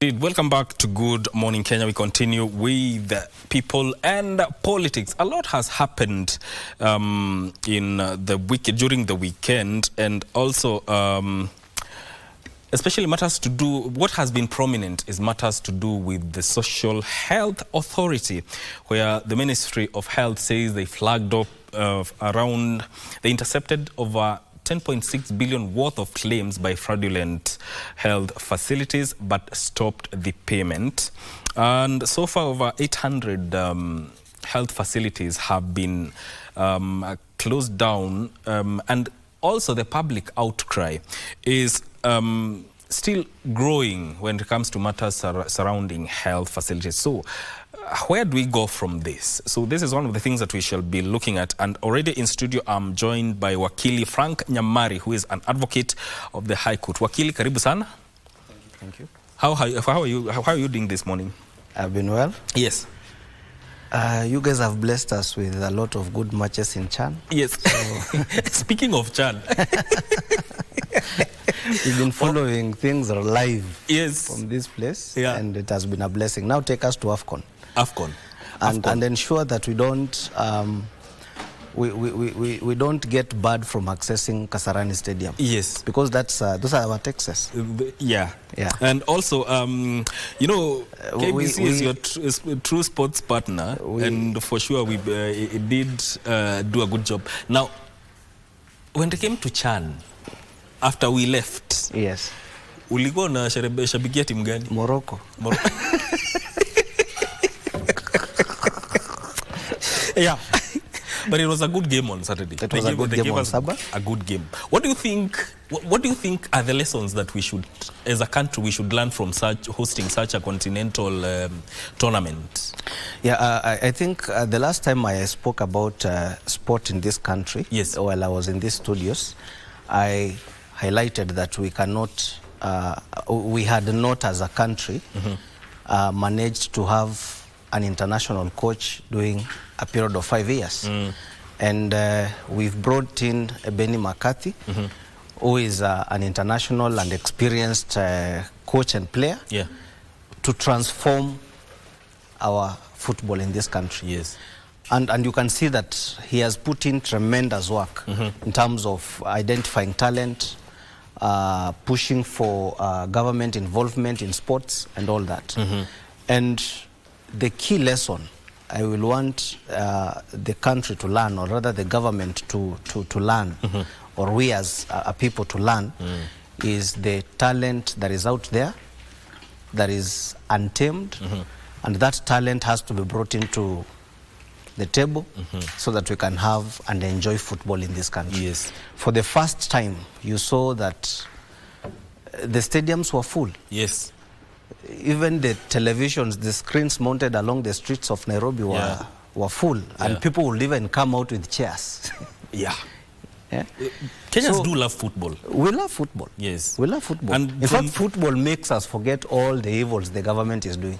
Welcome back to Good Morning Kenya. We continue with people and politics. A lot has happened during the weekend, and also especially matters to do, what has been prominent is matters to do with the Social Health Authority, where the Ministry of Health says they flagged up they intercepted over 10.6 billion worth of claims by fraudulent health facilities, but stopped the payment. And so far, over 800 health facilities have been closed down, and also the public outcry is still growing when it comes to matters surrounding health facilities. So where do we go from this? So this is one of the things that we shall be looking at. And already in studio, I'm joined by Wakili Frank Nyamari, who is an advocate of the High Court. Wakili, karibu sana. Thank you. How are you doing this morning? I've been well. Yes. You guys have blessed us with a lot of good matches in Chan. Yes. So speaking of Chan. We've been following things live, yes, from this place, yeah, and it has been a blessing. Now take us to AFCON. And ensure that we don't we don't get bad from accessing Kasarani Stadium. Yes, because that's those are our taxes. Yeah. And also, you know, KBC is your true sports partner, and for sure we did do a good job. Now, when it came to Chan, after we left, yes, ulikuwa na shabikia timu gani? Morocco. Yeah. But it was a good game on Saturday. It was a good game on Sabbath. A good game. What do you think are the lessons that we should, as a country, we should learn from hosting such a continental tournament? Yeah, I think the last time I spoke about sport in this country, yes, while I was in these studios, I highlighted that we cannot, we had not as a country managed to have an international coach doing a period of 5 years. And we've brought in Benny McCarthy, who is an international and experienced coach and player, yeah, to transform our football in this country. Yes. And you can see that he has put in tremendous work in terms of identifying talent, pushing for government involvement in sports and all that. And the key lesson I will want the country to learn, or rather the government to learn, or we as a people to learn, is the talent that is out there, that is untamed, and that talent has to be brought into the table so that we can have and enjoy football in this country. Yes. For the first time, you saw that the stadiums were full. Yes. Even the televisions, the screens mounted along the streets of Nairobi were full, and people would even come out with chairs. Yeah. Yeah? Kenyans do love football. We love football. Yes. We love football. And in fact, football makes us forget all the evils the government is doing.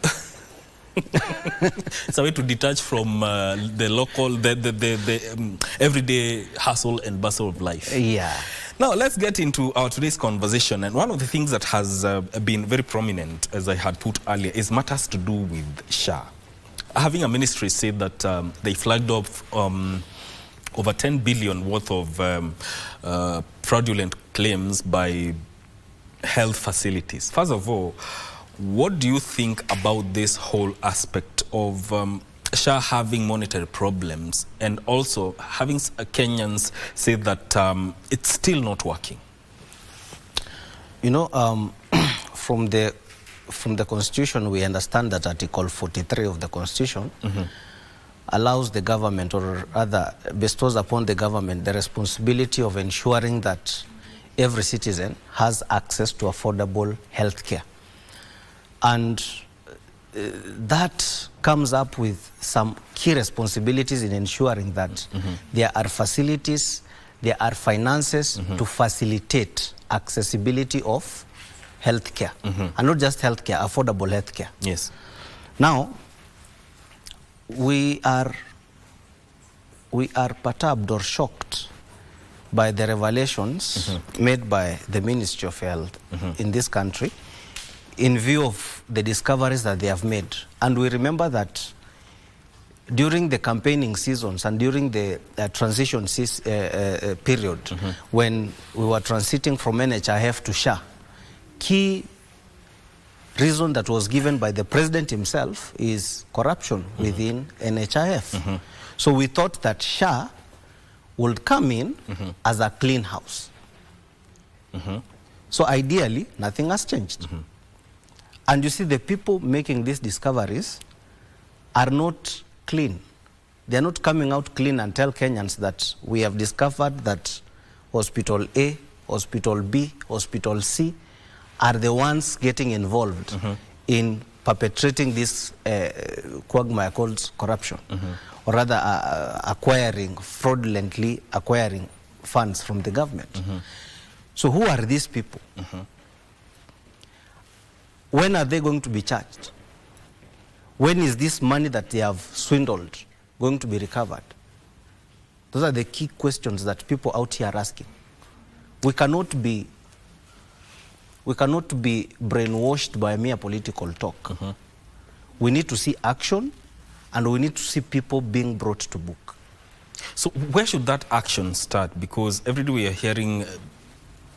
It's a way to detach from the local, the everyday hustle and bustle of life. Yeah. Now, let's get into our today's conversation. And one of the things that has been very prominent, as I had put earlier, is matters to do with SHA. Having a ministry said that they flagged up over 10 billion worth of fraudulent claims by health facilities. First of all, what do you think about this whole aspect of SHA having monetary problems, and also having Kenyans say that it's still not working? You know, from the Constitution, we understand that Article 43 of the Constitution allows the government, or rather bestows upon the government, the responsibility of ensuring that every citizen has access to affordable health care. And that comes up with some key responsibilities in ensuring that there are facilities, there are finances to facilitate accessibility of health care. And not just health care, affordable health care. Yes. Now, we are perturbed or shocked by the revelations made by the Ministry of Health in this country in view of the discoveries that they have made. And we remember that during the campaigning seasons and during the transition period, when we were transiting from NHIF to SHA, key reason that was given by the president himself is corruption within NHIF. So we thought that SHA would come in as a clean house. So ideally, nothing has changed. And you see, the people making these discoveries are not clean. They're not coming out clean and tell Kenyans that we have discovered that Hospital A, Hospital B, Hospital C are the ones getting involved in perpetrating this quagmire called corruption, or rather fraudulently acquiring funds from the government. So who are these people? When are they going to be charged? When is this money that they have swindled going to be recovered? Those are the key questions that people out here are asking. We cannot be brainwashed by mere political talk. We need to see action, and we need to see people being brought to book. So where should that action start? Because every day we are hearing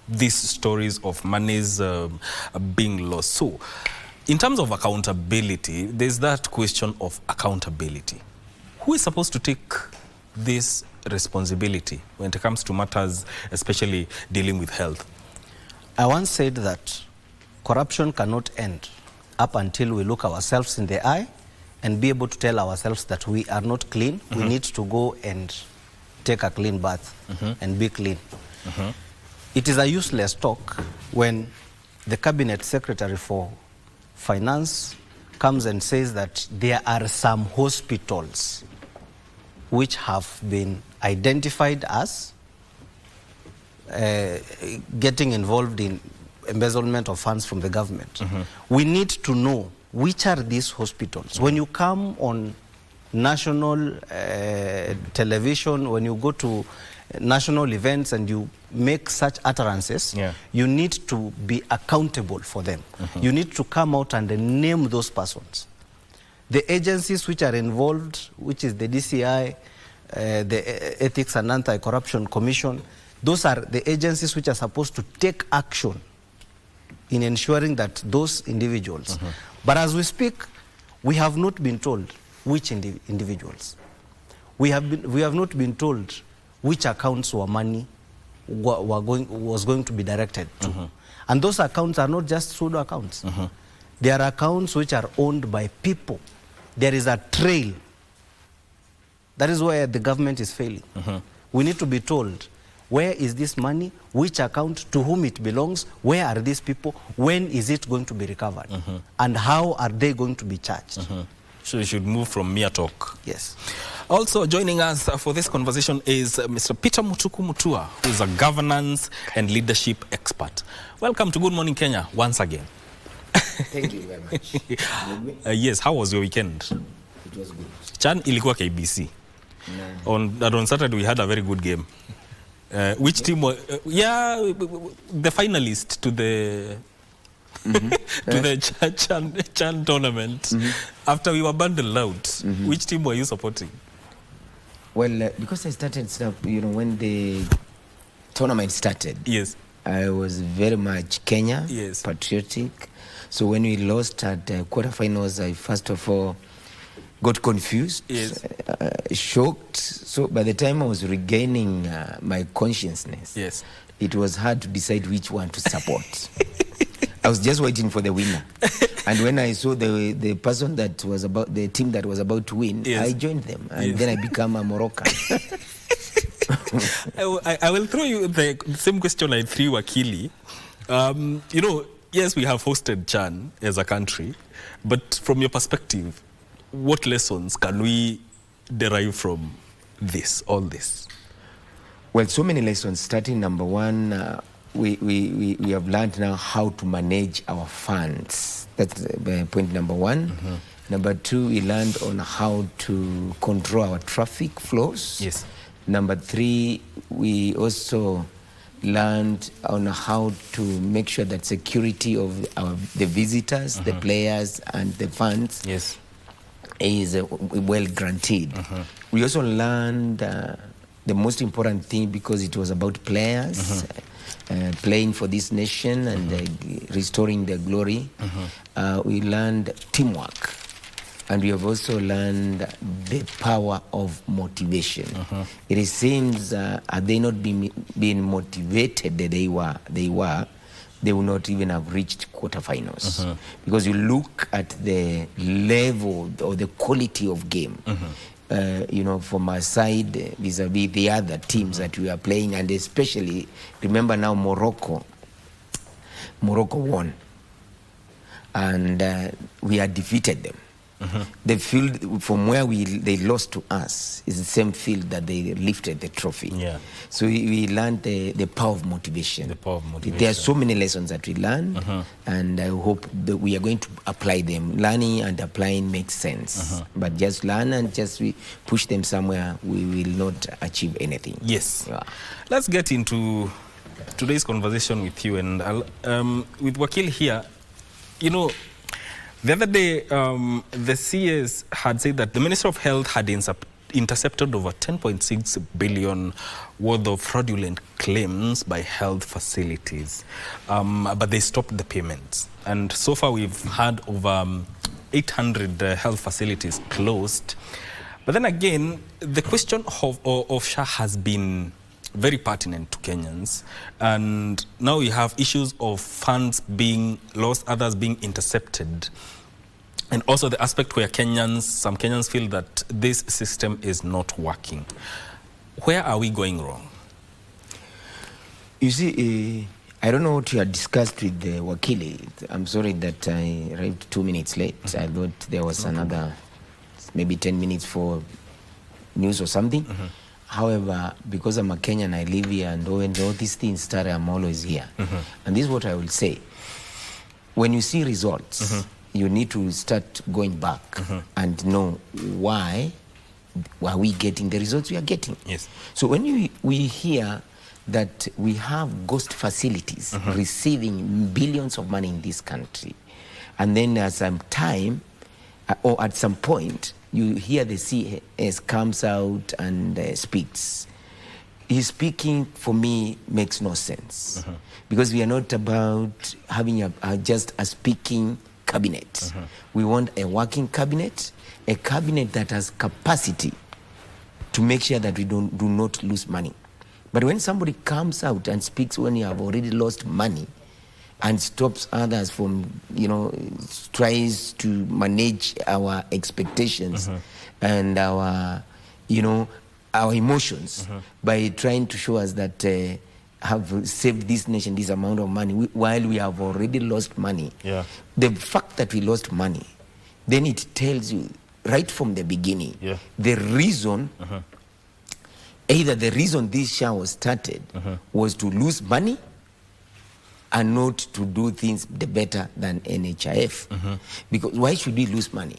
these stories of monies being lost. So in terms of accountability, there's that question of accountability. Who is supposed to take this responsibility when it comes to matters, especially dealing with health? I once said that corruption cannot end up until we look ourselves in the eye and be able to tell ourselves that we are not clean. We need to go and take a clean bath and be clean. It is a useless talk when the Cabinet Secretary for Finance comes and says that there are some hospitals which have been identified as getting involved in embezzlement of funds from the government. We need to know which are these hospitals. When you come on national television, when you go to national events and you make such utterances, you need to be accountable for them. You need to come out and name those persons. The agencies which are involved, which is the DCI, the Ethics and Anti-Corruption Commission, those are the agencies which are supposed to take action in ensuring that those individuals. But as we speak, we have not been told which individuals. We have not been told which accounts were money was going to be directed to. And those accounts are not just pseudo accounts. They are accounts which are owned by people. There is a trail. That is where the government is failing. We need to be told, where is this money, which account, to whom it belongs, where are these people, when is it going to be recovered, and how are they going to be charged. So we should move from mere talk. Yes. Also joining us for this conversation is Mr. Peter Mutuku Mutua, who is a governance and leadership expert. Welcome to Good Morning Kenya once again. Thank you very much. Yes, how was your weekend? It was good. Chan ilikuwa KBC. No. On Saturday we had a very good game. Which team was, the finalist to the to the Chan tournament. After we were bundled out, which team were you supporting? Well, because I started stuff, when the tournament started. Yes. I was very much Kenya, yes, patriotic. So when we lost at quarterfinals, I first of all got confused, yes, shocked. So by the time I was regaining my consciousness, yes, it was hard to decide which one to support. I was just waiting for the winner. And when I saw the person that was about, the team that was about to win, yes, I joined them. And yes, then I became a Moroccan. I will throw you the same question I threw Akili. Yes, we have hosted Chan as a country, but from your perspective, what lessons can we derive from all this? Well, so many lessons. Starting number one, we have learned now how to manage our funds. That's point number one. Number two, we learned on how to control our traffic flows. Yes. Number three, we also learned on how to make sure that security of the visitors, the players, and the fans is well granted. We also learned the most important thing, because it was about players playing for this nation and restoring their glory. We learned teamwork. And we have also learned the power of motivation. It seems, had they not been motivated that they would not even have reached quarterfinals. Because you look at the level or the quality of game, you know, from our side vis-a-vis the other teams that we are playing, and especially, remember now Morocco won, and we had defeated them. The field from where they lost to us is the same field that they lifted the trophy. So we learned the power of motivation. There are so many lessons that we learned, and I hope that we are going to apply them. Learning and applying makes sense, but just learn and just we push them somewhere, we will not achieve anything. Let's get into today's conversation with you, and with Wakil here. You know, the other day, the CS had said that the Minister of Health had intercepted over 10.6 billion worth of fraudulent claims by health facilities, but they stopped the payments. And so far, we've had over 800 health facilities closed. But then again, the question of SHA has been very pertinent to Kenyans, and now we have issues of funds being lost, others being intercepted, and also the aspect where some Kenyans feel that this system is not working. Where are we going wrong? You see, I don't know what you had discussed with the Wakili. I'm sorry that I arrived 2 minutes late. I thought there was another maybe 10 minutes for news or something. However, because I'm a Kenyan, I live here, and when all these things start, I'm always here. And this is what I will say. When you see results, you need to start going back and know why are we getting the results we are getting. So when we hear that we have ghost facilities receiving billions of money in this country, and then at some time, or at some point, you hear the CS comes out and speaks. His speaking, for me, makes no sense. Because we are not about having just a speaking cabinet. We want a working cabinet, a cabinet that has capacity to make sure that we do not lose money. But when somebody comes out and speaks when you have already lost money, and stops others from, tries to manage our expectations and our, our emotions by trying to show us that have saved this nation this amount of money while we have already lost money. The fact that we lost money, then it tells you right from the beginning the reason, either the reason this SHA was started was to lose money and not to do things better than NHIF. Because why should we lose money?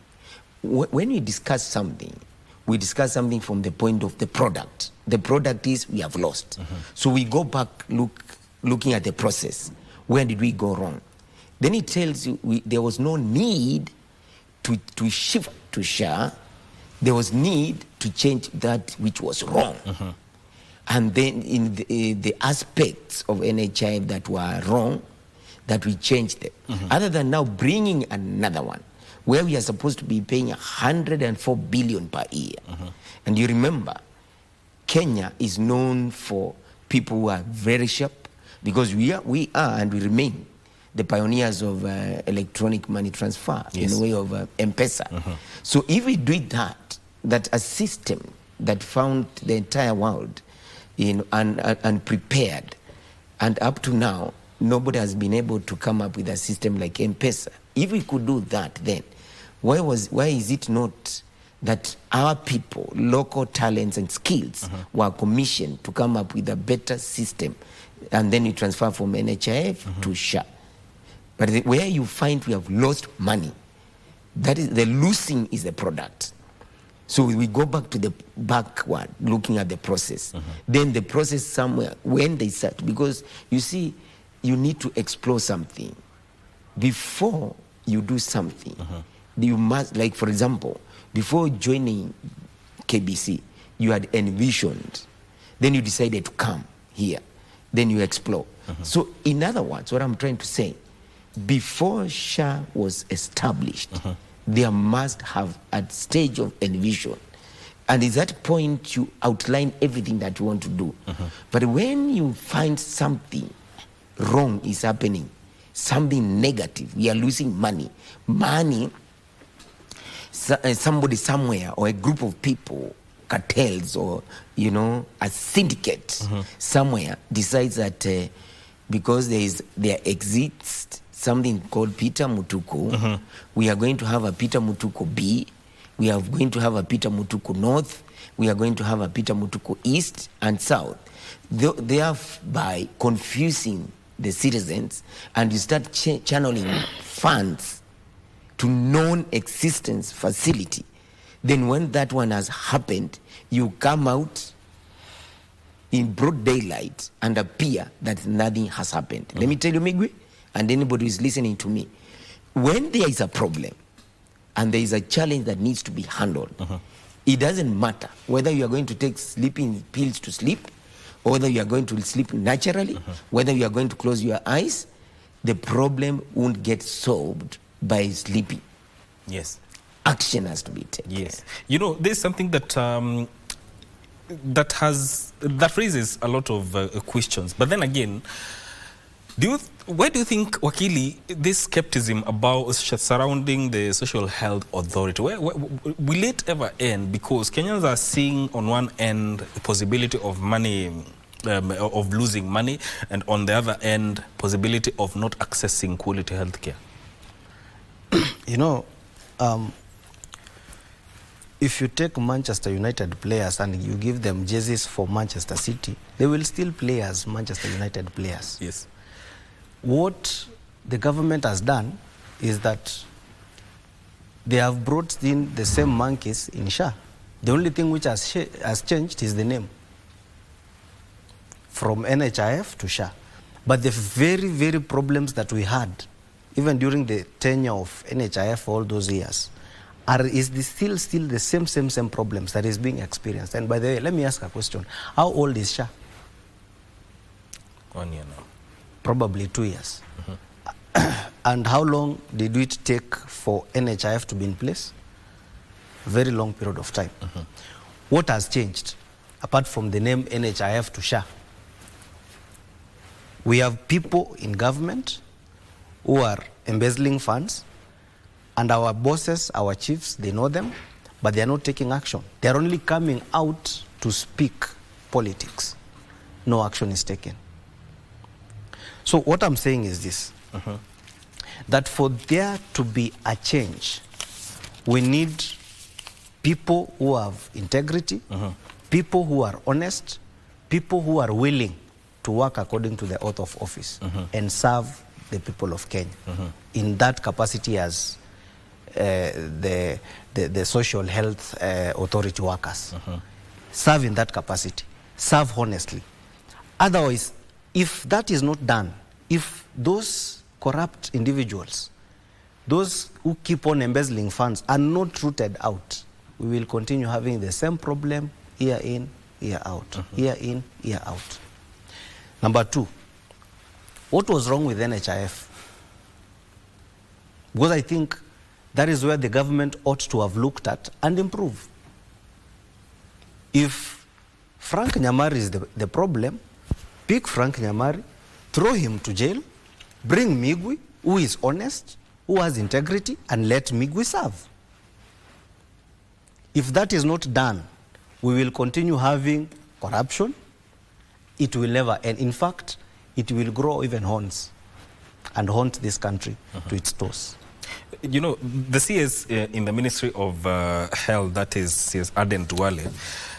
When we discuss something from the point of the product. The product is we have lost. So we go back looking at the process. Where did we go wrong? Then it tells you there was no need to shift to SHA. There was need to change that which was wrong. And then in the aspects of NHIF that were wrong, that we changed them. Other than now bringing another one, where we are supposed to be paying 104 billion per year. And you remember, Kenya is known for people who are very sharp, because we are and we remain the pioneers of electronic money transfer in the way of M-Pesa. So if we do that a system that found the entire world unprepared, and up to now, nobody has been able to come up with a system like M-Pesa. If we could do that, then why is it not that our people, local talents and skills were commissioned to come up with a better system, and then you transfer from NHIF to SHA? But where you find we have lost money, that is the losing is the product. So we go back to the backward, looking at the process. Then the process somewhere, when they start, because you see, you need to explore something. Before you do something, you must, like for example, before joining KBC, you had envisioned, then you decided to come here, then you explore. So in other words, what I'm trying to say, before SHA was established, there must have a stage of envision. And at that point, you outline everything that you want to do. But when you find something wrong is happening, something negative, we are losing money. Somebody somewhere or a group of people, cartels or, you know, a syndicate somewhere decides that because there exists something called Peter Mutuku, we are going to have a Peter Mutuku B, we are going to have a Peter Mutuku North, we are going to have a Peter Mutuku East and South, thereby confusing the citizens, and you start channeling funds to non-existence facility. Then when that one has happened, you come out in broad daylight and appear that nothing has happened. Let me tell you, Migwe, and anybody who is listening to me, when there is a problem and there is a challenge that needs to be handled, it doesn't matter whether you are going to take sleeping pills to sleep, or whether you are going to sleep naturally, whether you are going to close your eyes, the problem won't get solved by sleeping. Yes. Action has to be taken. Yes. You know, there's something that that raises a lot of questions. But then again, why do you think, Wakili, this skepticism about surrounding the social health authority, will it ever end? Because Kenyans are seeing on one end the possibility of money, of losing money, and on the other end, possibility of not accessing quality health care. You know, if you take Manchester United players and you give them jerseys for Manchester City, they will still play as Manchester United players. Yes. What the government has done is that they have brought in the same monkeys in SHA. The only thing which has changed is the name from NHIF to SHA. But the very, very problems that we had, even during the tenure of NHIF all those years, still the same problems that is being experienced. And by the way, let me ask a question. How old is SHA? 1 year now. Probably 2 years. And how long did it take for NHIF to be in place? A very long period of time. What has changed, apart from the name NHIF to SHA? We have people in government who are embezzling funds, and our bosses, our chiefs, they know them, but they are not taking action. They are only coming out to speak politics. No action is taken. So what I'm saying is this, that for there to be a change, we need people who have integrity, people who are honest, people who are willing to work according to the oath of office and serve the people of Kenya in that capacity as the social health authority workers. Serve in that capacity. Serve honestly. Otherwise, if that is not done, if those corrupt individuals, those who keep on embezzling funds are not rooted out, we will continue having the same problem year in, year out, year in, year out. Number two, what was wrong with NHIF? Because I think that is where the government ought to have looked at and improve. If Frank Nyamari is the problem, pick Frank Nyamari, throw him to jail, bring Migwi, who is honest, who has integrity, and let Migwi serve. If that is not done, we will continue having corruption. It will never end. In fact, it will grow even horns and haunt this country to its toes. You know, the CS in the Ministry of Health, that is CS Aden Duale,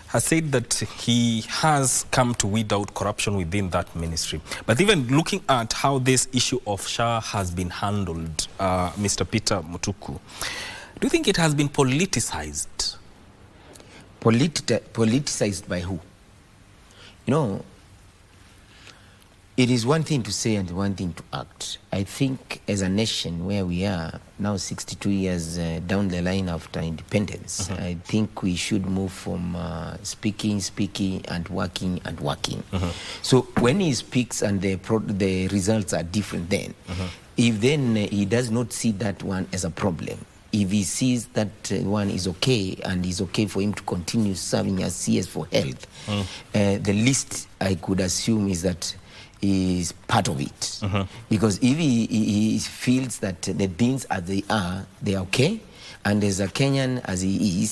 has said that he has come to weed out corruption within that ministry. But even looking at how this issue of SHA has been handled, Mr. Peter Mutuku, do you think it has been politicized? Politicized by who? You know, it is one thing to say and one thing to act. I think as a nation where we are now 62 years down the line after independence, I think we should move from speaking and working. So when he speaks and the results are different then, if then he does not see that one as a problem, if he sees that one is okay and is okay for him to continue serving as CS for health, the least I could assume is that is part of it. Because if he feels that the things as they are okay, and as a Kenyan as he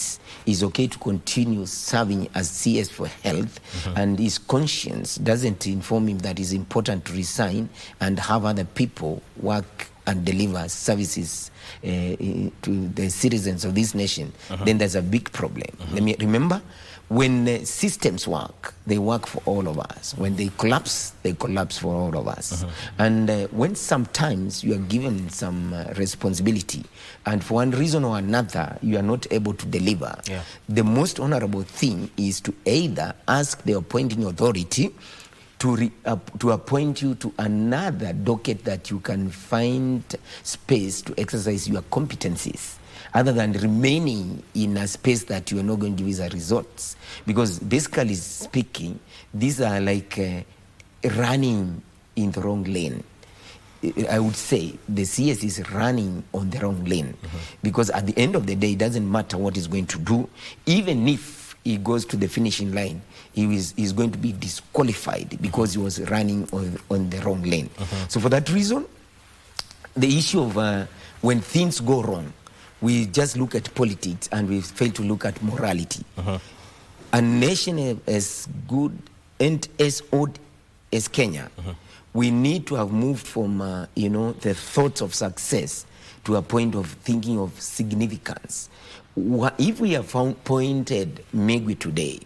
is okay to continue serving as CS for health, and his conscience doesn't inform him that it's important to resign and have other people work and deliver services to the citizens of this nation, then there's a big problem. Let me remember, when systems work, they work for all of us. When they collapse for all of us. And when sometimes you are given some responsibility, and for one reason or another, you are not able to deliver, the most honorable thing is to either ask the appointing authority to appoint you to another docket that you can find space to exercise your competencies, other than remaining in a space that you are not going to use as results. Because basically speaking, these are like running in the wrong lane. I would say the CS is running on the wrong lane, because at the end of the day, it doesn't matter what he's going to do. Even if he goes to the finishing line, he's going to be disqualified because he was running on the wrong lane. So for that reason, the issue of when things go wrong, we just look at politics and we fail to look at morality. A nation as good and as old as Kenya, we need to have moved from the thoughts of success to a point of thinking of significance. If we have appointed Megwi today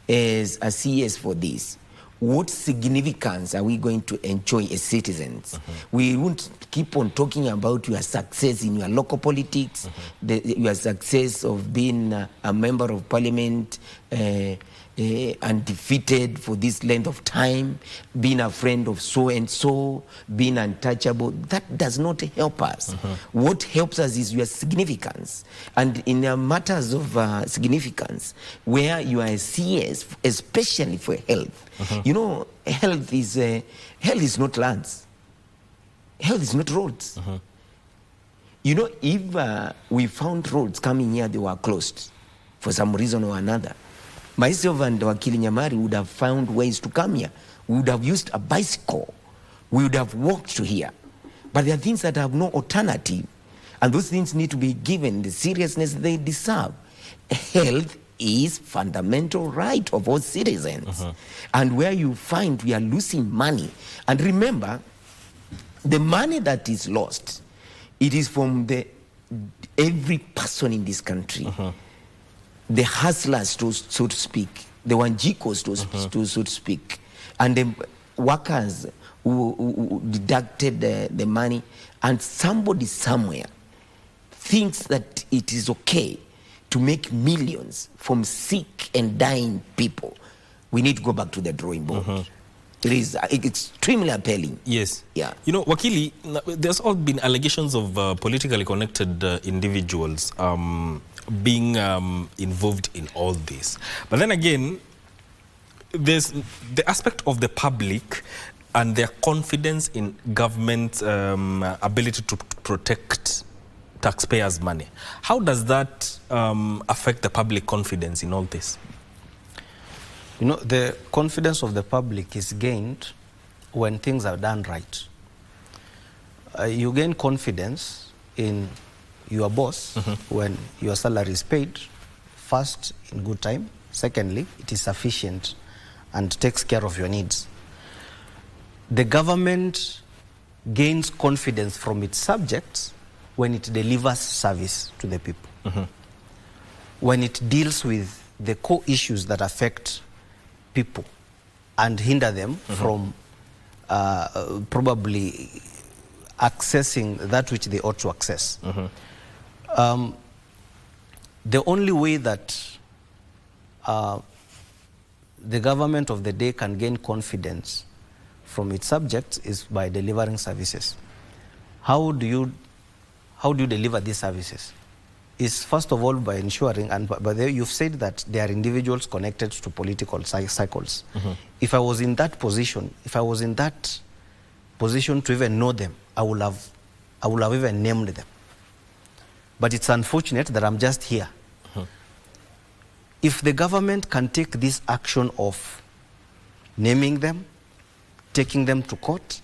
as a CS for this, what significance are we going to enjoy as citizens? We won't keep on talking about your success in your local politics, your success of being a member of parliament, undefeated for this length of time, being a friend of so-and-so, being untouchable. That does not help us. What helps us is your significance. And in matters of significance, where you are a CS, especially for health, you know, health is not lands. Health is not roads. You know, if we found roads coming here, they were closed for some reason or another, myself and Wakili Nyamari would have found ways to come here. We would have used a bicycle. We would have walked to here. But there are things that have no alternative, and those things need to be given the seriousness they deserve. Health is fundamental right of all citizens. And where you find we are losing money, and remember, the money that is lost, it is from every person in this country. The hustlers, so to speak, the Wanjikos, so to speak, and the workers who deducted the money, and somebody somewhere thinks that it is okay to make millions from sick and dying people. We need to go back to the drawing board. It is extremely appalling. Yes. Yeah. You know, Wakili, there's all been allegations of politically connected individuals being involved in all this. But then again, there's the aspect of the public and their confidence in government's ability to protect taxpayers' money. How does that affect the public confidence in all this? You know, the confidence of the public is gained when things are done right. You gain confidence in your boss when your salary is paid, first, in good time. Secondly, it is sufficient and takes care of your needs. The government gains confidence from its subjects when it delivers service to the people. When it deals with the core issues that affect people and hinder them from probably accessing that which they ought to access. The only way that the government of the day can gain confidence from its subjects is by delivering services. How do you deliver these services? Is first of all by ensuring, and by the way, you've said that they are individuals connected to political cycles. If I was in that position, to even know them, I would have even named them. But it's unfortunate that I'm just here. If the government can take this action of naming them, taking them to court,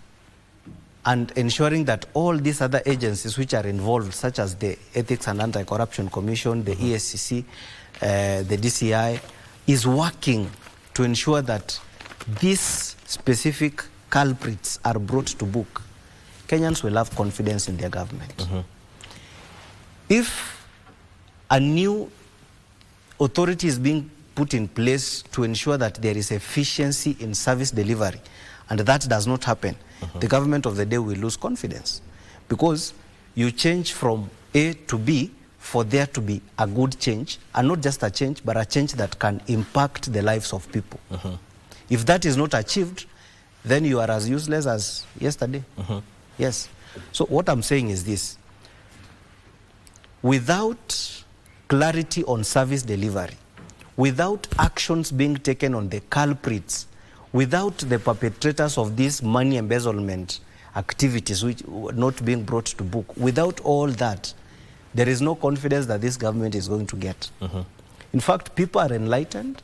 and ensuring that all these other agencies which are involved, such as the Ethics and Anti-Corruption Commission, the ESCC, the DCI, is working to ensure that these specific culprits are brought to book, Kenyans will have confidence in their government. If a new authority is being put in place to ensure that there is efficiency in service delivery, and that does not happen, the government of the day will lose confidence, because you change from A to B for there to be a good change, and not just a change, but a change that can impact the lives of people. If that is not achieved, then you are as useless as yesterday. Yes. So what I'm saying is this: without clarity on service delivery, without actions being taken on the culprits, without the perpetrators of these money embezzlement activities which not being brought to book, without all that, there is no confidence that this government is going to get. In fact, people are enlightened,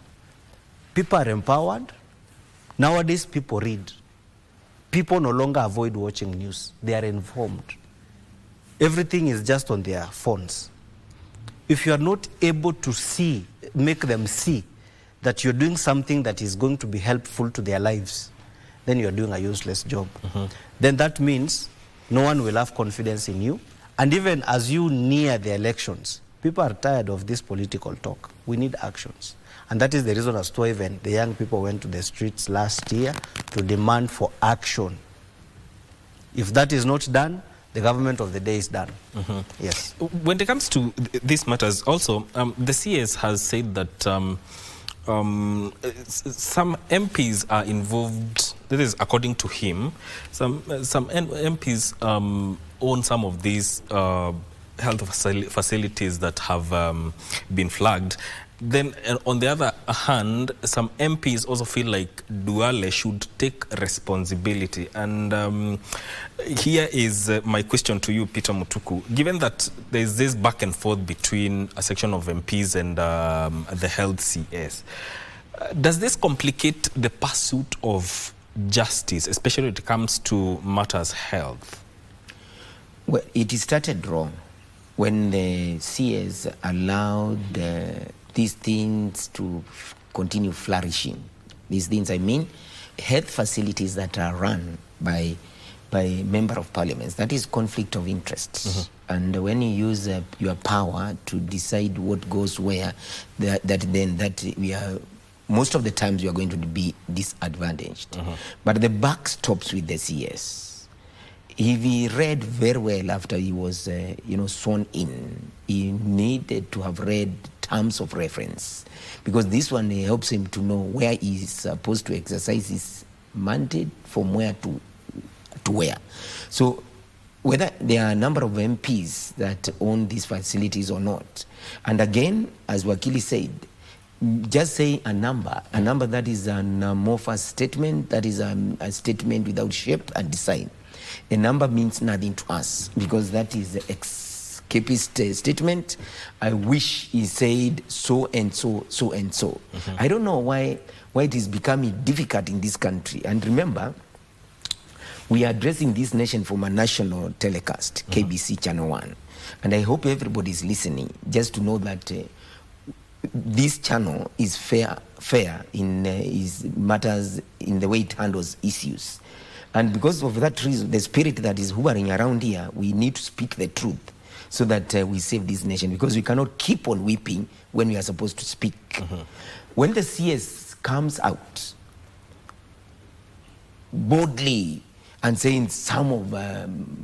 people are empowered. Nowadays, people read. People no longer avoid watching news. They are informed. Everything is just on their phones. If you are not able to see, make them see that you're doing something that is going to be helpful to their lives, then you're doing a useless job. Then that means no one will have confidence in you. And even as you near the elections, people are tired of this political talk. We need actions. And that is the reason as to why even the young people went to the streets last year to demand for action. If that is not done, the government of the day is done. Yes. When it comes to these matters, also, the CS has said that some MPs are involved. This is according to him. Some MPs own some of these health facilities that have been flagged. Then, on the other hand, some MPs also feel like Duale should take responsibility. And here is my question to you, Peter Mutuku. Given that there is this back and forth between a section of MPs and the health CS, does this complicate the pursuit of justice, especially when it comes to matters health? Well, it started wrong when the CS allowed these things to continue flourishing. These things, I mean, health facilities that are run by member of parliaments, that is conflict of interests. And when you use your power to decide what goes where, we are, most of the times you are going to be disadvantaged. But the buck stops with the CS. If he read very well after he was sworn in, he needed to have read terms of reference, because this one helps him to know where he is supposed to exercise his mandate, from where to where. So whether there are a number of MPs that own these facilities or not, and again, as Wakili said, just say a number that is an amorphous statement, that is a statement without shape and design. A number means nothing to us, because that is the escapist statement. I wish he said so and so, so and so. I don't know why it is becoming difficult in this country. And remember, we are addressing this nation from a national telecast, KBC Channel 1. And I hope everybody is listening, just to know that this channel is fair in its matters, in the way it handles issues. And because of that reason, the spirit that is hovering around here, we need to speak the truth so that we save this nation, because we cannot keep on weeping when we are supposed to speak. When the CS comes out boldly and saying some of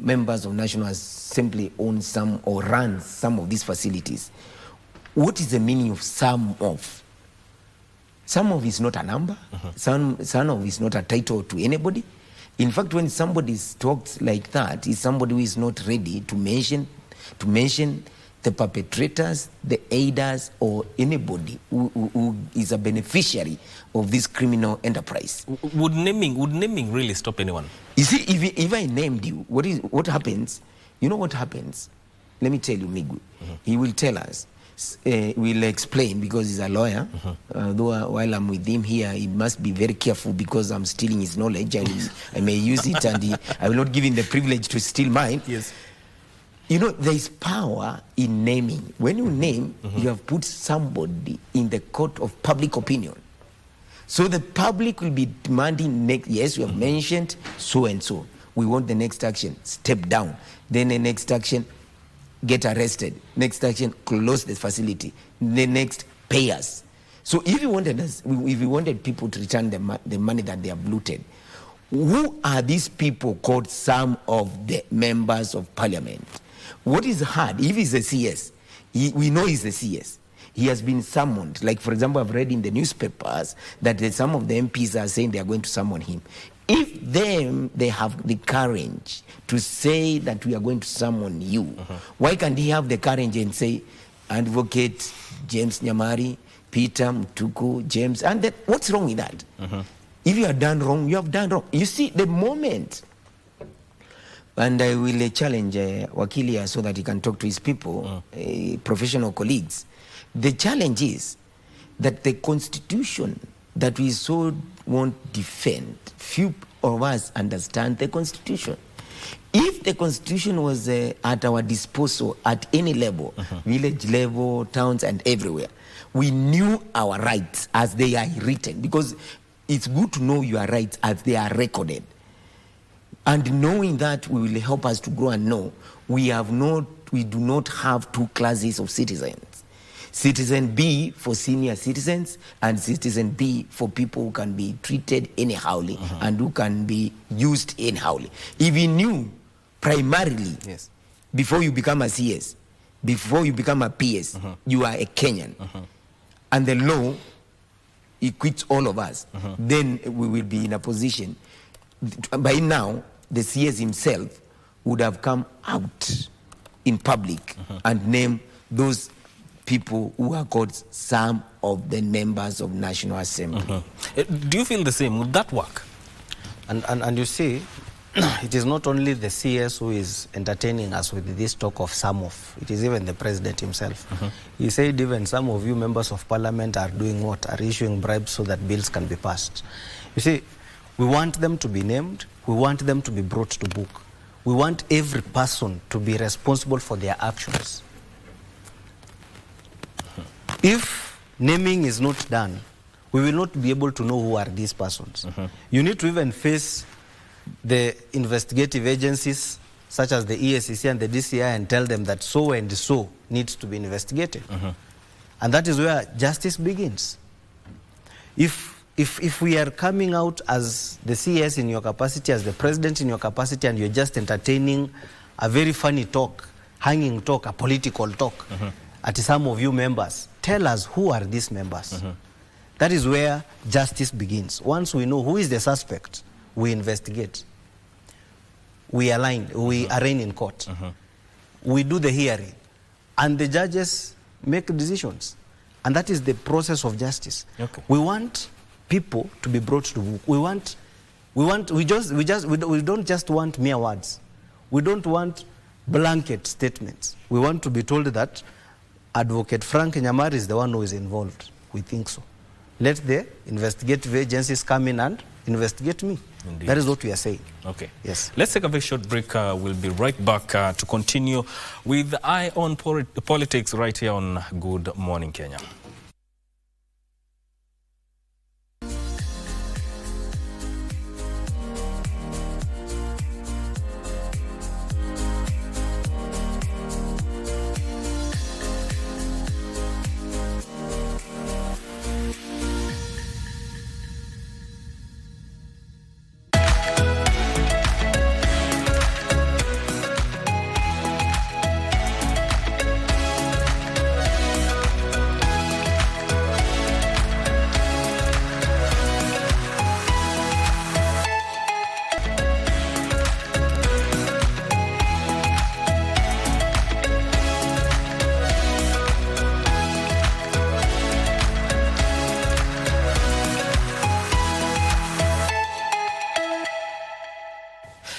members of National Assembly own some or run some of these facilities, what is the meaning of some of? Some of is not a number. Some of is not a title to anybody. In fact, when somebody talks like that, is somebody who is not ready to mention the perpetrators, the aiders, or anybody who is a beneficiary of this criminal enterprise. Would naming really stop anyone? You see, if I named you, what happens? You know what happens? Let me tell you, Migu. He will tell us. We'll explain because he's a lawyer. Though while I'm with him here, he must be very careful because I'm stealing his knowledge. I may use it, and I will not give him the privilege to steal mine. Yes. You know, there is power in naming. When you name, you have put somebody in the court of public opinion. So the public will be demanding, yes, you have mentioned so and so. We want the next action, step down. Then the next action, get arrested. Next action, close the facility. The next, pay us. So if you wanted people to return the money that they have looted, who are these people called some of the members of parliament? What is hard, if he's a CS, we know he's a CS. He has been summoned. Like, for example, I've read in the newspapers that some of the MPs are saying they are going to summon him. If they have the courage to say that we are going to summon you, why can't he have the courage and say, Advocate James Nyamari, Peter Mutuku, James, and what's wrong with that? If you have done wrong, you have done wrong. You see, the moment, and I will challenge Wakilia so that he can talk to his people, professional colleagues. The challenge is that the Constitution that we so want to defend, few of us understand the Constitution. If the Constitution was at our disposal at any level, village level, towns, and everywhere, we knew our rights as they are written, because it's good to know your rights as they are recorded. And knowing that will help us to grow and know we do not have two classes of citizens. Citizen B for senior citizens and citizen B for people who can be treated anyhowly and who can be used anyhowly. If you knew primarily, before you become a CS, before you become a PS, you are a Kenyan, and the law equips all of us, then we will be in a position. By now, the CS himself would have come out in public and named those people who are called some of the members of National Assembly. Do you feel the same? Would that work? And you see, it is not only the CS who is entertaining us with this talk of some of. It is even the president himself. He said even some of you members of parliament are doing what? Are issuing bribes so that bills can be passed. You see, we want them to be named. We want them to be brought to book. We want every person to be responsible for their actions. If naming is not done, we will not be able to know who are these persons. You need to even face the investigative agencies such as the ESCC and the DCI and tell them that so and so needs to be investigated. And that is where justice begins. If we are coming out as the CS in your capacity, as the president in your capacity, and you're just entertaining a very funny talk, hanging talk, a political talk, at some of you members, tell us who are these members. That is where justice begins. Once we know who is the suspect, we investigate. We align, we arraign in court. We do the hearing. And the judges make decisions. And that is the process of justice. We want people to be brought to book. We don't just want mere words. We don't want blanket statements. We want to be told that Advocate Frank Nyamari is the one who is involved. We think so. Let the investigative agencies come in and investigate me. Indeed. That is what we are saying. Okay. Yes. Let's take a very short break. We'll be right back to continue with Eye on Politics right here on Good Morning Kenya.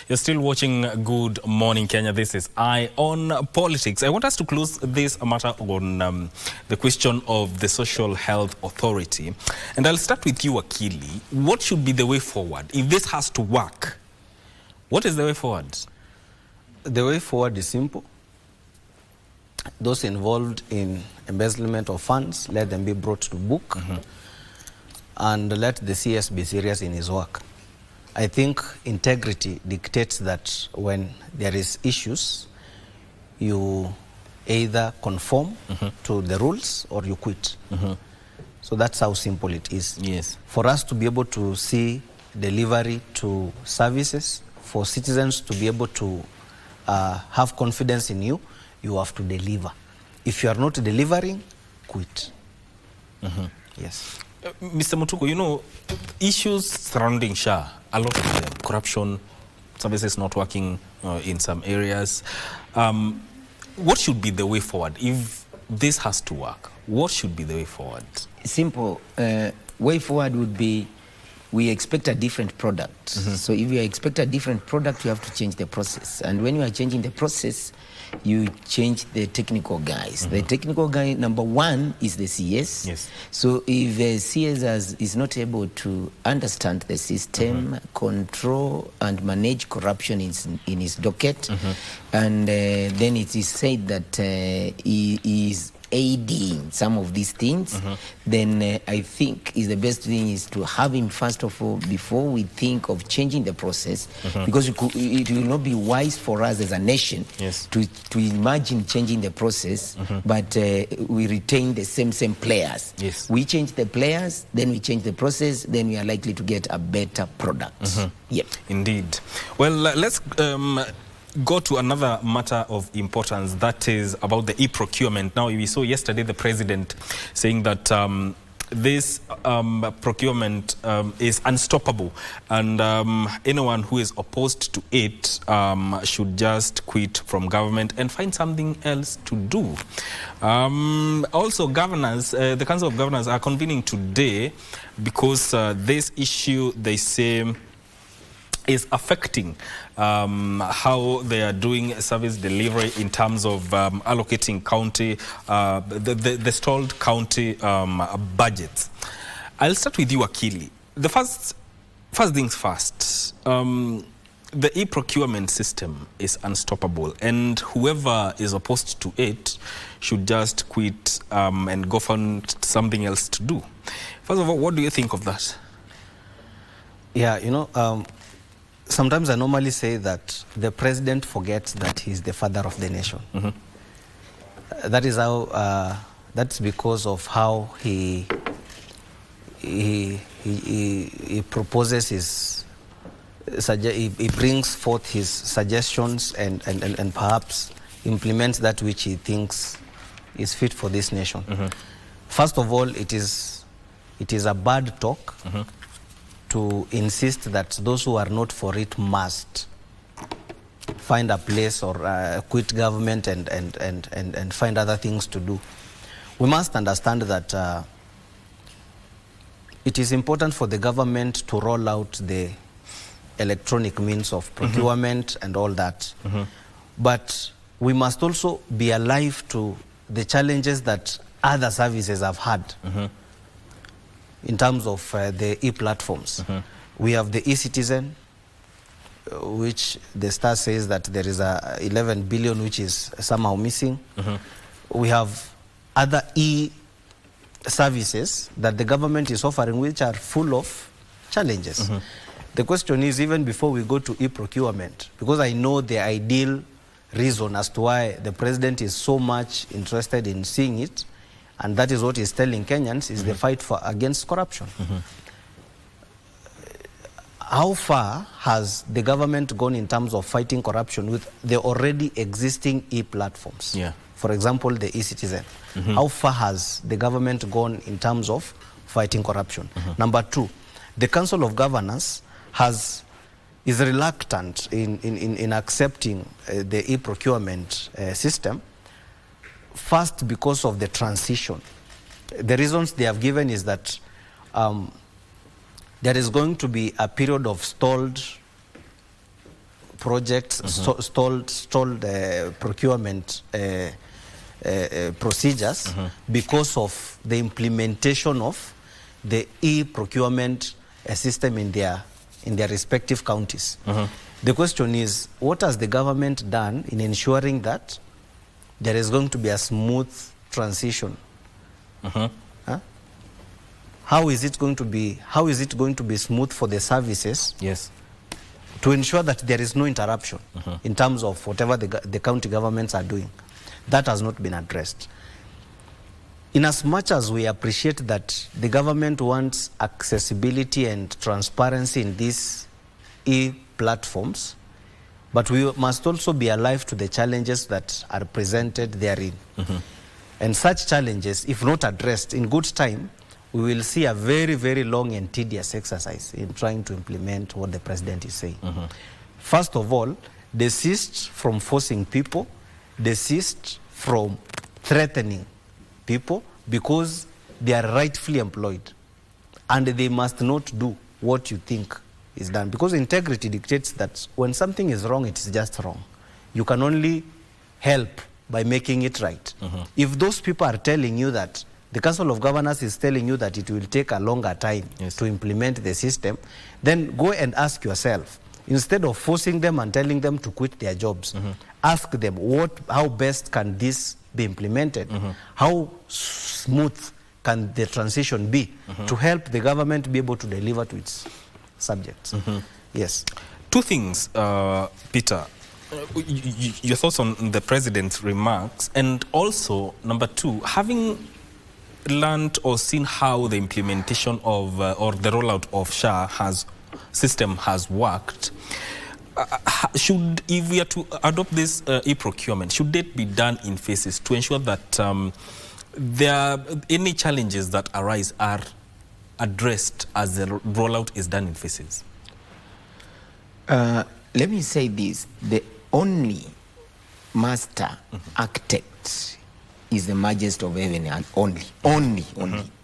You're still watching Good Morning Kenya. This is Eye on Politics. I want us to close this matter on the question of the Social Health Authority. And I'll start with you, Akili. What should be the way forward? If this has to work, what is the way forward? The way forward is simple. Those involved in embezzlement of funds, let them be brought to book, and let the CS be serious in his work. I think integrity dictates that when there is issues, you either conform to the rules or you quit. So that's how simple it is. Yes. For us to be able to see delivery to services, for citizens to be able to have confidence in you, you have to deliver. If you are not delivering, quit. Yes. Mr. Mutuku, you know, issues surrounding SHA, a lot of them, corruption, services not working in some areas. What should be the way forward? If this has to work, what should be the way forward? Simple. Way forward would be, we expect a different product. So if you expect a different product, you have to change the process. And when you are changing the process, you change the technical guys. The technical guy, number one, is the CS. Yes. So if the CS is not able to understand the system, control and manage corruption in his docket, and then it is said that he is aiding some of these things, then I think the best thing is to have him, first of all, before we think of changing the process, because it will not be wise for us as a nation to imagine changing the process, but we retain the same players. Yes. We change the players, then we change the process, then we are likely to get a better product. Yep. Indeed. Well, let's go to another matter of importance, that is about the e-procurement. Now, we saw yesterday the president saying that this procurement is unstoppable, and anyone who is opposed to it should just quit from government and find something else to do. Also, governors, the Council of Governors are convening today because this issue, they say, is affecting how they are doing service delivery in terms of allocating county, the stalled county budgets. I'll start with you, Akili. The first things first, the e-procurement system is unstoppable, and whoever is opposed to it should just quit and go find something else to do. First of all, what do you think of that? Yeah, you know, sometimes I normally say that the president forgets that he's the father of the nation. That is how, that's because of how he proposes his, he brings forth his suggestions and perhaps implements that which he thinks is fit for this nation. First of all, it is a bad talk to insist that those who are not for it must find a place or quit government and find other things to do. We must understand that it is important for the government to roll out the electronic means of procurement and all that. But we must also be alive to the challenges that other services have had. In terms of the e-platforms. We have the e-citizen, which the Star says that there is 11 billion which is somehow missing. We have other e-services that the government is offering which are full of challenges. The question is, even before we go to e-procurement, because I know the ideal reason as to why the president is so much interested in seeing it, and that is what he's telling Kenyans, is the fight against corruption. How far has the government gone in terms of fighting corruption with the already existing e-platforms? For example, the e-citizen. How far has the government gone in terms of fighting corruption? Number two, the Council of Governors is reluctant in accepting the e-procurement system. First, because of the transition. The reasons they have given is that there is going to be a period of stalled projects, stalled procurement procedures because of the implementation of the e-procurement system in their respective counties. The question is, what has the government done in ensuring that there is going to be a smooth transition? Huh? How is it going to be smooth for the services? Yes. To ensure that there is no interruption in terms of whatever the county governments are doing. That has not been addressed. In as much as we appreciate that the government wants accessibility and transparency in these e-platforms, but we must also be alive to the challenges that are presented therein. And such challenges, if not addressed in good time, we will see a very, very long and tedious exercise in trying to implement what the president is saying. First of all, desist from forcing people, desist from threatening people, because they are rightfully employed and they must not do what you think is done, because integrity dictates that when something is wrong, it is just wrong. You can only help by making it right. If those people are telling you that, the Council of Governors is telling you that it will take a longer time to implement the system, then go and ask yourself, instead of forcing them and telling them to quit their jobs, ask them how best can this be implemented? How smooth can the transition be to help the government be able to deliver to its subjects? Yes. Two things, Peter. Your thoughts on the president's remarks, and also, number two, having learned or seen how the implementation of or the rollout of system has worked, if we are to adopt this e-procurement, should it be done in phases to ensure that any challenges that arise are addressed as the rollout is done in phases? Let me say this. The only master architect is the majesty of heaven, and only.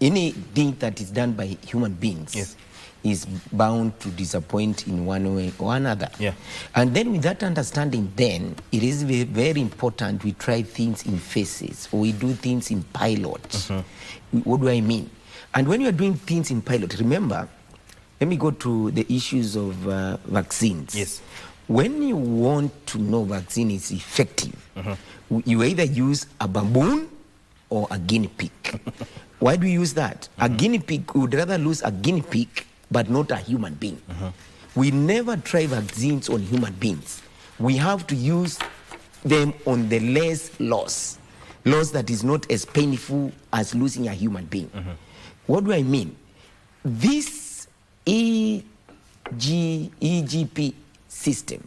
Anything that is done by human beings is bound to disappoint in one way or another. And then with that understanding, then it is very, very important we try things in phases, or we do things in pilots. What do I mean? And when you are doing things in pilot, remember, let me go to the issues of vaccines. When you want to know vaccine is effective, you either use a baboon or a guinea pig. Why do you use that? A guinea pig, we would rather lose a guinea pig, but not a human being. We never try vaccines on human beings. We have to use them on the less loss that is not as painful as losing a human being. What do I mean? This EGP system,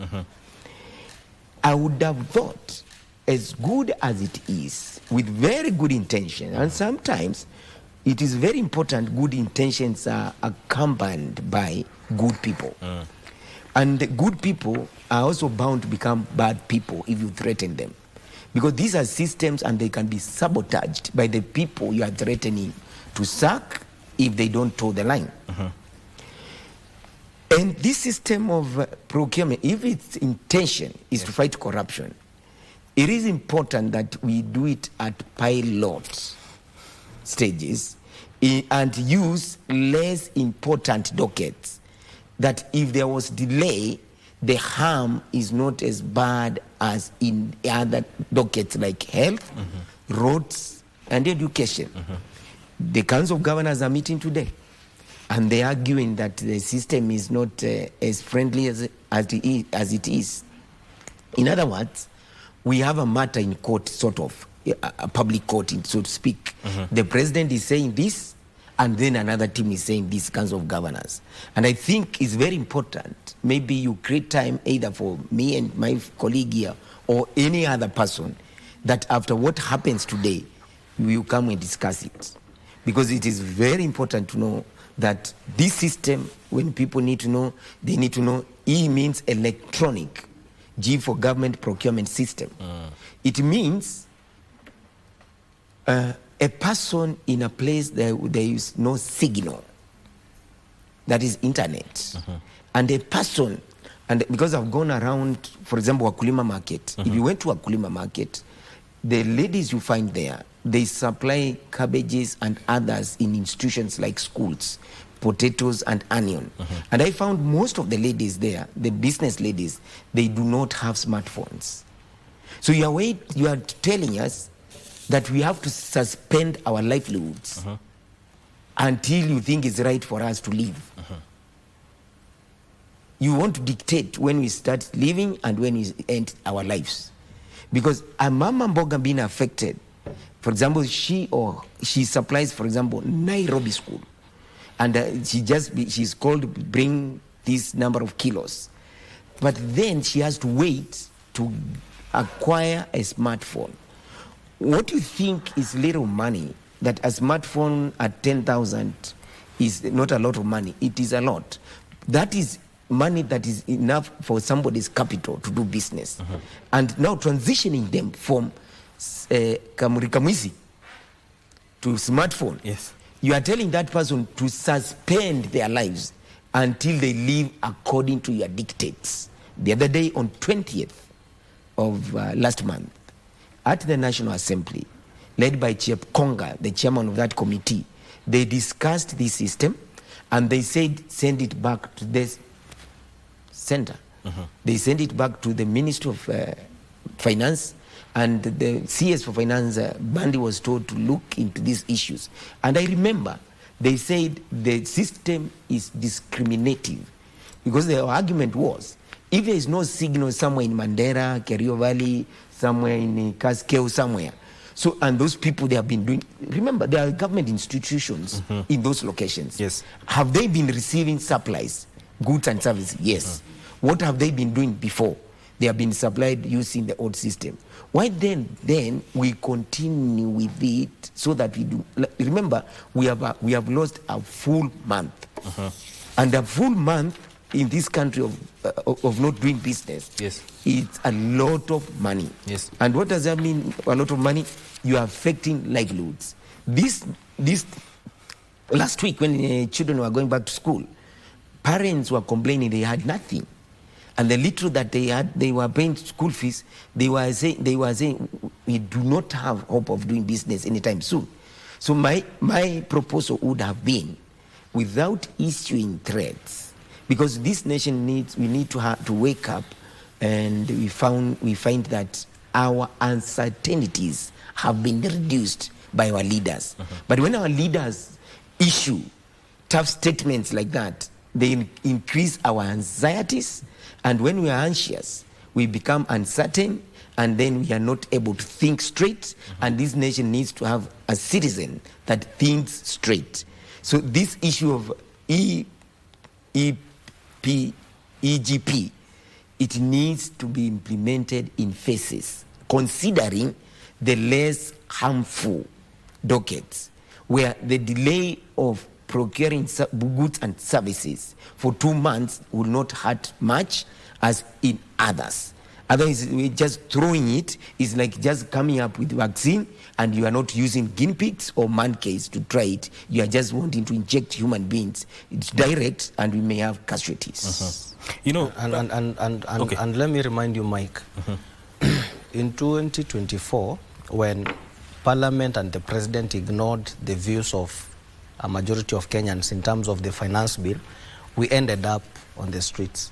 I would have thought, as good as it is, with very good intention, and sometimes it is very important good intentions are accompanied by good people. And the good people are also bound to become bad people if you threaten them. Because these are systems and they can be sabotaged by the people you are threatening to sack if they don't toe the line. And this system of procurement, if its intention is to fight corruption, it is important that we do it at pilot stages and use less important dockets, that if there was delay, the harm is not as bad as in other dockets like health, roads, and education. The Council of Governors are meeting today, and they're arguing that the system is not as friendly as it is. In other words, we have a matter in court, sort of, a public court, so to speak. The president is saying this, and then another team is saying this, Council of Governors. And I think it's very important. Maybe you create time either for me and my colleague here or any other person, that after what happens today, we will come and discuss it. Because it is very important to know that this system, when people need to know, they need to know E means electronic, G for government procurement system. It means a person in a place there is no signal, that is internet, and a person And because I've gone around, for example, Wakulima market. If you went to Wakulima market, the ladies you find there, they supply cabbages and others in institutions like schools, potatoes and onion. And I found most of the ladies there, the business ladies, they do not have smartphones. So you are telling us that we have to suspend our livelihoods until you think it's right for us to live. You want to dictate when we start living and when we end our lives. Because a mama mboga being affected, for example, she supplies, for example, Nairobi school. And she's called bring this number of kilos. But then she has to wait to acquire a smartphone. What you think is little money, that a smartphone at 10,000 is not a lot of money. It is a lot. That is money that is enough for somebody's capital to do business. And now transitioning them from kamwizi to smartphone. Yes. You are telling that person to suspend their lives until they live according to your dictates. The other day, on 20th of last month, at the National Assembly, led by Chief Konga, the chairman of that committee, they discussed this system and they said send it back to this center. They sent it back to the Ministry of Finance, and the CS for Finance, Bandi, was told to look into these issues. And I remember they said the system is discriminative, because their argument was, if there is no signal somewhere in Mandera, Kerio Valley, somewhere in Kaskeo, somewhere, so, and those people, they have been doing, remember, there are government institutions in those locations. Yes. Have they been receiving supplies, goods and services? Yes. What have they been doing before? They have been supplied using the old system. Why then we continue with it so that we do? Remember, we have lost a full month, and a full month in this country of not doing business. Yes. It's a lot of money. Yes. And what does that mean? A lot of money. You are affecting livelihoods. This last week, when children were going back to school, parents were complaining they had nothing. And the little that they had, they were paying school fees. They were saying we do not have hope of doing business anytime soon. So my proposal would have been, without issuing threats, because this nation we need to wake up, and we find that our uncertainties have been reduced by our leaders. But when our leaders issue tough statements like that, they increase our anxieties. And when we are anxious, we become uncertain, and then we are not able to think straight. And this nation needs to have a citizen that thinks straight. So this issue of EGP, it needs to be implemented in phases, considering the less harmful dockets, where the delay of procuring goods and services for 2 months will not hurt much as in others. Otherwise, we're just throwing it. It's like just coming up with vaccine, and you are not using guinea pigs or monkeys to try it. You are just wanting to inject human beings. It's direct, and we may have casualties. You know, and let me remind you, Mike, in 2024, when Parliament and the President ignored the views of a majority of Kenyans in terms of the finance bill, we ended up on the streets.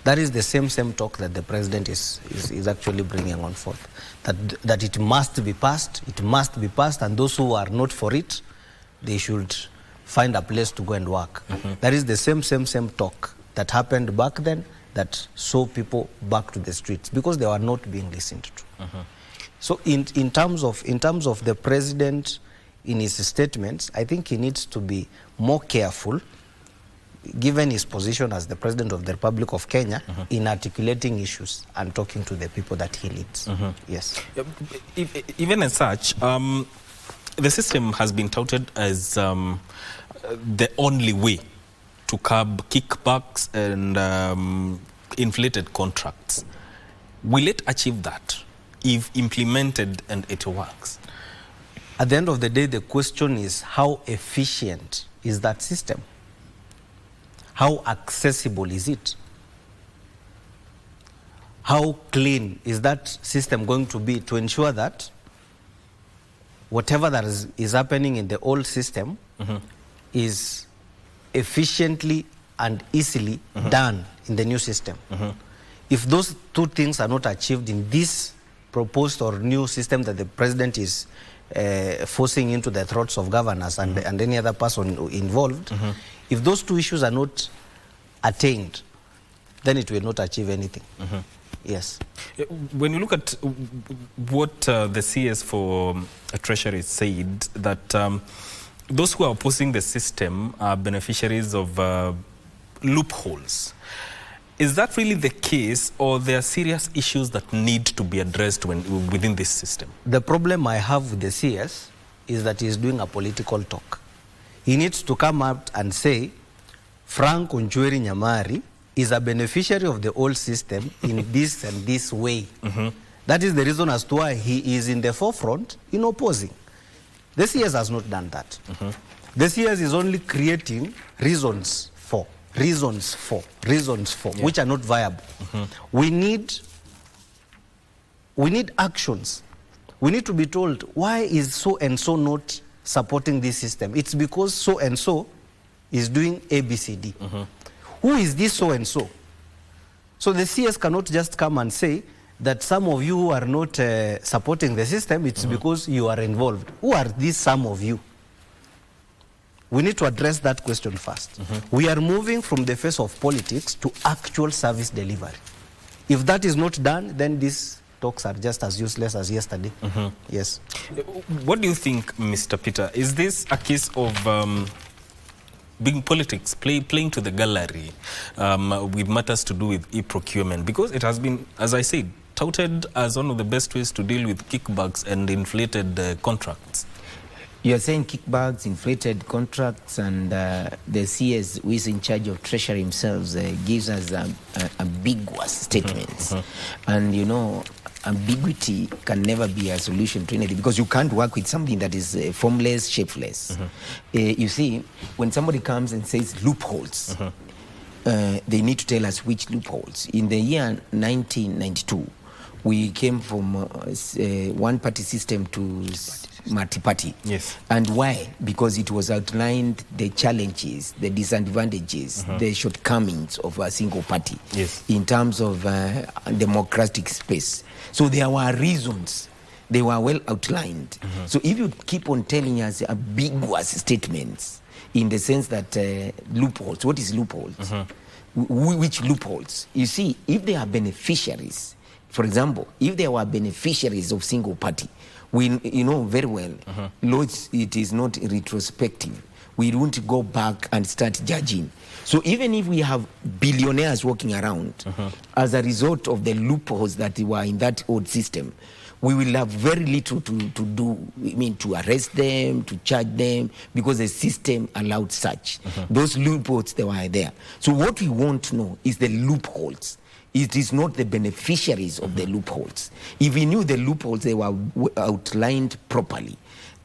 That is the same talk that the President is actually bringing on forth, that it must be passed, and those who are not for it, they should find a place to go and work. That is the same talk that happened back then, that saw people back to the streets, because they were not being listened to. So in terms of the President, in his statements, I think he needs to be more careful, given his position as the President of the Republic of Kenya, in articulating issues and talking to the people that he leads. Yes. Even as such, the system has been touted as the only way to curb kickbacks and inflated contracts. Will it achieve that if implemented and it works? At the end of the day, the question is, how efficient is that system? How accessible is it? how clean is that system going to be to ensure that whatever that is happening in the old system is efficiently and easily done in the new system. If those two things are not achieved in this proposed or new system that the president is forcing into the throats of governors and any other person involved, if those two issues are not attained, then it will not achieve anything. Yes. When you look at what the CS for Treasury said, that those who are opposing the system are beneficiaries of loopholes. Is that really the case, or there are serious issues that need to be addressed within this system? The problem I have with the CS is that he's doing a political talk. He needs to come out and say, Frank Onchweri Nyamari is a beneficiary of the old system in this and this way. That is the reason as to why he is in the forefront in opposing. The CS has not done that. The CS is only creating reasons for, which are not viable. We need actions. We need to be told, why is so and so not supporting this system? It's because so and so is doing ABCD. Who is this so and so? So the CS cannot just come and say that some of you who are not supporting the system, it's because you are involved. Who are these some of you? We need to address that question first. We are moving from the face of politics to actual service delivery. If that is not done, then these talks are just as useless as yesterday. Yes. What do you think, Mr. Peter? Is this a case of being politics, playing to the gallery with matters to do with e-procurement? Because it has been, as I said, touted as one of the best ways to deal with kickbacks and inflated contracts. You're saying kickbacks, inflated contracts, and the CS, who is in charge of Treasury himself, gives us ambiguous statements. And you know, ambiguity can never be a solution to anything, because you can't work with something that is formless, shapeless. You see, when somebody comes and says loopholes, they need to tell us which loopholes. In the year 1992, we came from one-party system to multi-party. Yes. And why? Because it was outlined the challenges, the disadvantages, the shortcomings of a single party in terms of democratic space. So there were reasons. They were well outlined. So if you keep on telling us ambiguous statements in the sense that loopholes, what is loopholes? Which loopholes? You see, if they are beneficiaries, for example, if they were beneficiaries of single party, you know very well, Lords, it is not retrospective. We don't go back and start judging. So even if we have billionaires walking around as a result of the loopholes that were in that old system, we will have very little to do, I mean, to arrest them, to charge them, because the system allowed such. Those loopholes, they were there. So what we want to know is the loopholes. It is not the beneficiaries of the loopholes. If we knew the loopholes, they were outlined properly,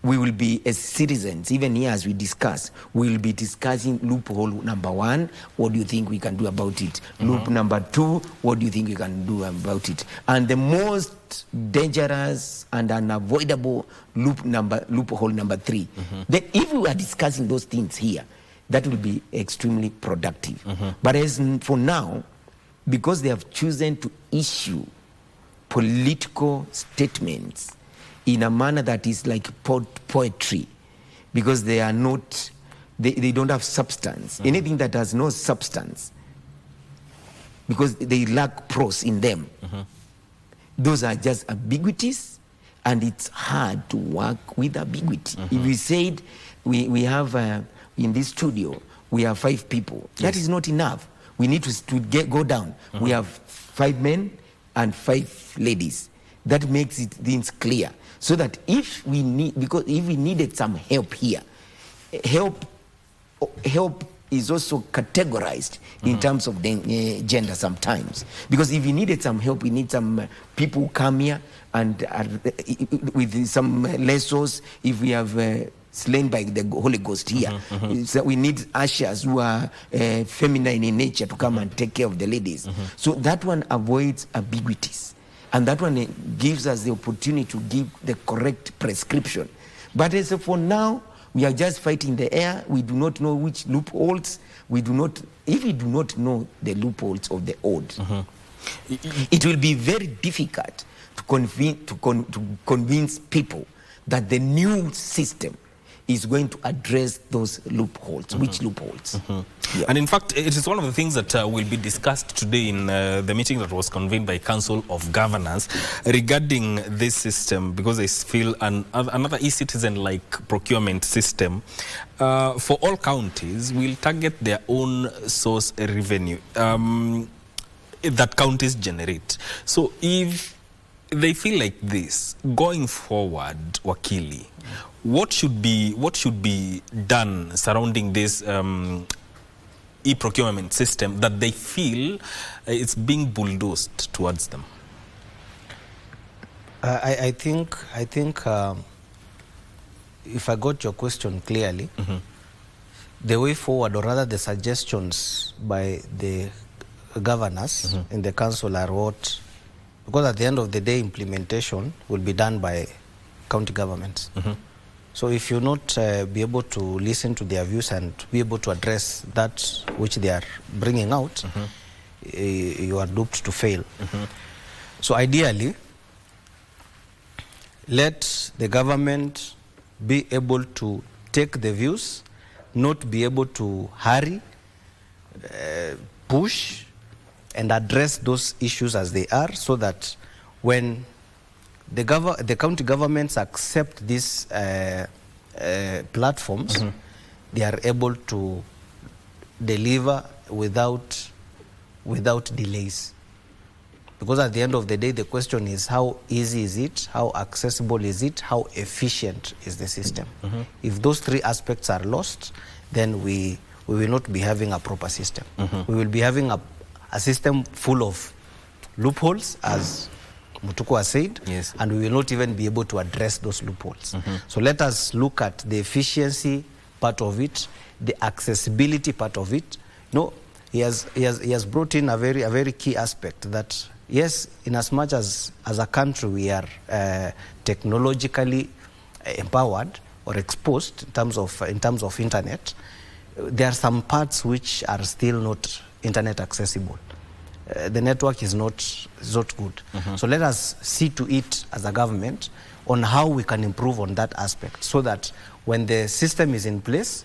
we will be, as citizens, even here as we discuss, we will be discussing loophole number 1, what do you think we can do about it? Loop number 2, what do you think we can do about it? And the most dangerous and unavoidable loophole number 3. That if we are discussing those things here, that will be extremely productive. But as for now, because they have chosen to issue political statements in a manner that is like poetry, because they are not, they don't have substance. Anything that has no substance, because they lack prose in them, those are just ambiguities, and it's hard to work with ambiguity. If we said we have in this studio, we have 5 people, that is not enough. We need to go down. We have 5 men and 5 ladies. That makes it things clear. So that if we need, because if we needed some help here, help is also categorized in terms of the gender sometimes. Because if we needed some help, we need some people who come here and with some lessons. If we have slain by the Holy Ghost here. So we need ushers who are feminine in nature to come and take care of the ladies. So that one avoids ambiguities. And that one gives us the opportunity to give the correct prescription. But as for now, we are just fighting the air. We do not know which loopholes. If we do not know the loopholes of the old, it will be very difficult to convince people that the new system is going to address those loopholes. Which loopholes? Yeah. And in fact, it is one of the things that will be discussed today in the meeting that was convened by Council of Governors regarding this system, because they feel another e-citizen-like procurement system for all counties will target their own source revenue that counties generate. So if they feel like this going forward, Wakili, what should be done surrounding this e-procurement system that they feel it's being bulldozed towards them? I think if I got your question clearly, the way forward, or rather the suggestions by the governors in the council are what, because at the end of the day, implementation will be done by county governments. So if you not be able to listen to their views and be able to address that which they are bringing out, you are doomed to fail. So ideally, let the government be able to take the views, not be able to hurry, push, and address those issues as they are, so that when the county governments accept these platforms, they are able to deliver without delays. Because at the end of the day, the question is, how easy is it? How accessible is it? How efficient is the system? If those three aspects are lost, then we will not be having a proper system. We will be having a system full of loopholes, as Mutuku has said, yes, and we will not even be able to address those loopholes. So let us look at the efficiency part of it, the accessibility part of it. No, he has brought in a very key aspect that, yes, in as much as a country we are technologically empowered or exposed in terms of internet, there are some parts which are still not internet accessible. The network is not good. So let us see to it as a government on how we can improve on that aspect, so that when the system is in place,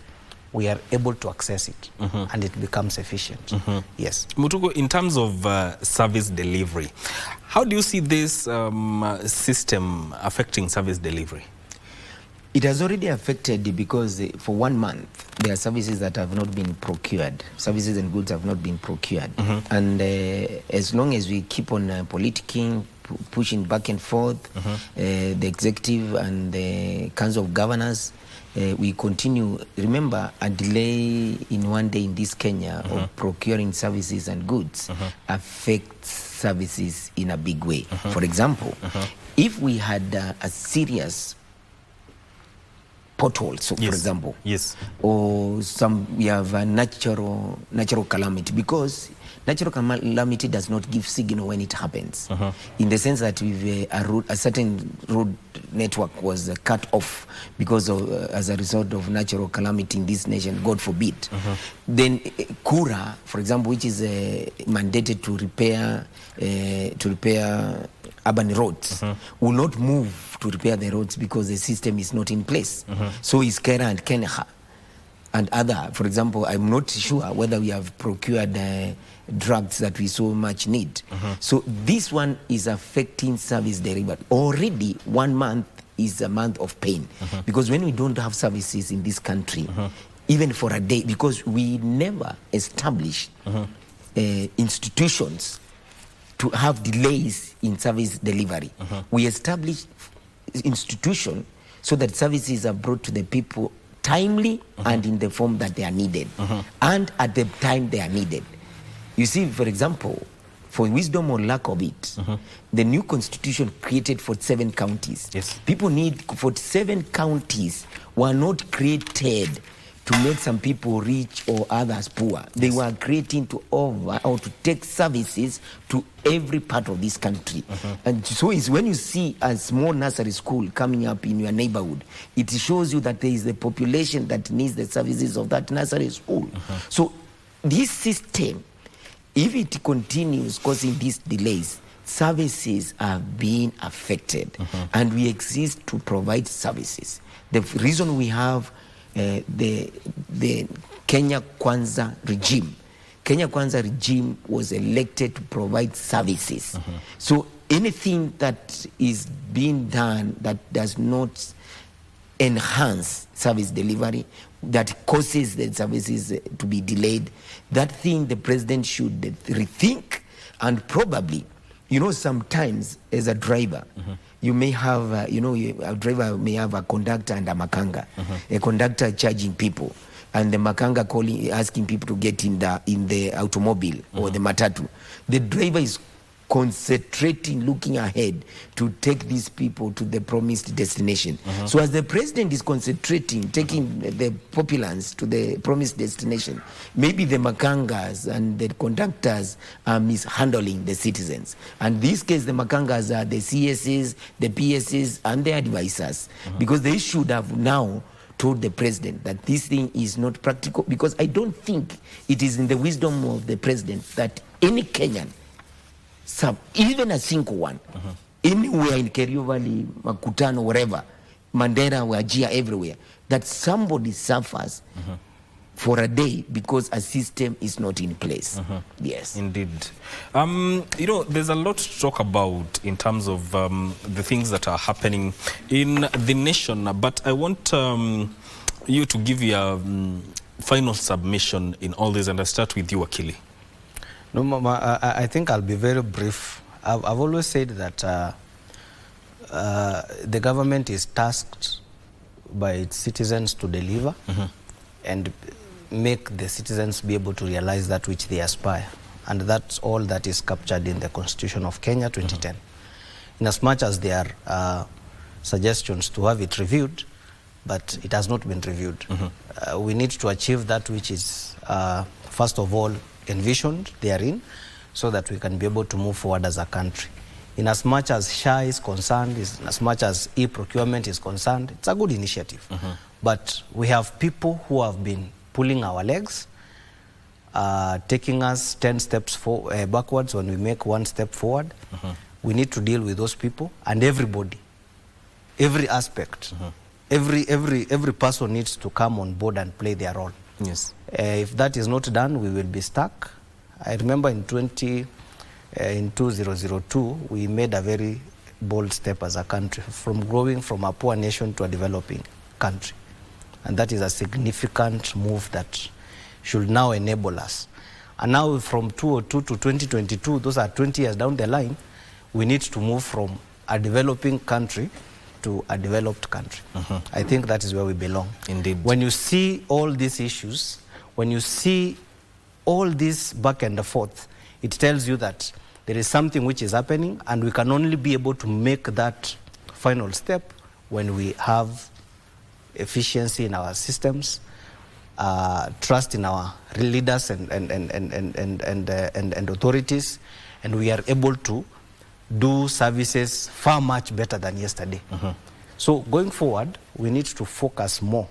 we are able to access it and it becomes efficient. Yes. Mutuku, in terms of service delivery, how do you see this system affecting service delivery? It has already affected, because for 1 month, there are services that have not been procured. Services and goods have not been procured. And as long as we keep on politicking, pushing back and forth, the executive and the council of governors, we continue. Remember, a delay in 1 day in this Kenya of procuring services and goods affects services in a big way. For example, if we had a serious potholes, so yes, for example, yes, or we have a natural calamity, because natural calamity does not give signal when it happens, in the sense that if a certain road network was cut off because of as a result of natural calamity in this nation, God forbid, then Kura, for example, which is mandated to repair urban roads, will not move to repair the roads because the system is not in place. So is Kera and Keneha and other. For example, I'm not sure whether we have procured drugs that we so much need. So this one is affecting service delivery. Already 1 month is a month of pain, because when we don't have services in this country, even for a day, because we never established institutions to have delays in service delivery. We established institutions so that services are brought to the people timely and in the form that they are needed and at the time they are needed. You see, for example, for wisdom or lack of it, the new constitution created 47 counties. Yes. People need 47 counties were not created to make some people rich or others poor. They were creating to over or to take services to every part of this country. And so it's when you see a small nursery school coming up in your neighborhood, it shows you that there is a population that needs the services of that nursery school. So this system, if it continues causing these delays, services are being affected, and we exist to provide services. The reason we have the Kenya Kwanza regime. Kenya Kwanza regime was elected to provide services. So anything that is being done that does not enhance service delivery, that causes the services to be delayed, that thing the president should rethink. And probably, you know, sometimes as a driver, you may have, a driver may have a conductor and a makanga. A conductor charging people, and the makanga asking people to get in the automobile or the matatu. The driver is concentrating, looking ahead to take these people to the promised destination. So as the president is concentrating, taking the populace to the promised destination, maybe the makangas and the conductors are mishandling the citizens. And in this case, the makangas are the CSs, the PSs, and the advisors, because they should have now told the president that this thing is not practical, because I don't think it is in the wisdom of the president that any Kenyan, even a single one, anywhere in Kerio Valley, Makutano, wherever, Mandera, Wajir, everywhere, that somebody suffers for a day because a system is not in place. Yes. Indeed. You know, there's a lot to talk about in terms of the things that are happening in the nation, but I want you to give your final submission in all this, and I start with you, Akili. No, Mama, I think I'll be very brief. I've always said that the government is tasked by its citizens to deliver and make the citizens be able to realize that which they aspire. And that's all that is captured in the Constitution of Kenya 2010. In as much as there are suggestions to have it reviewed, but it has not been reviewed. We need to achieve that which is, first of all, envisioned therein, so that we can be able to move forward as a country. In as much as SHA is concerned, in as much as e-procurement is concerned, it's a good initiative. But we have people who have been pulling our legs, taking us 10 steps backwards when we make one step forward. We need to deal with those people, and everybody, every aspect, every person needs to come on board and play their role. Yes. If that is not done, we will be stuck. I remember in 2002, we made a very bold step as a country, from growing from a poor nation to a developing country. And that is a significant move that should now enable us. And now from 2002 to 2022, those are 20 years down the line, we need to move from a developing country to a developed country. I think that is where we belong. Indeed. When you see all these issues, when you see all this back and forth, it tells you that there is something which is happening, and we can only be able to make that final step when we have efficiency in our systems, trust in our leaders and authorities, and we are able to do services far much better than yesterday. So going forward, we need to focus more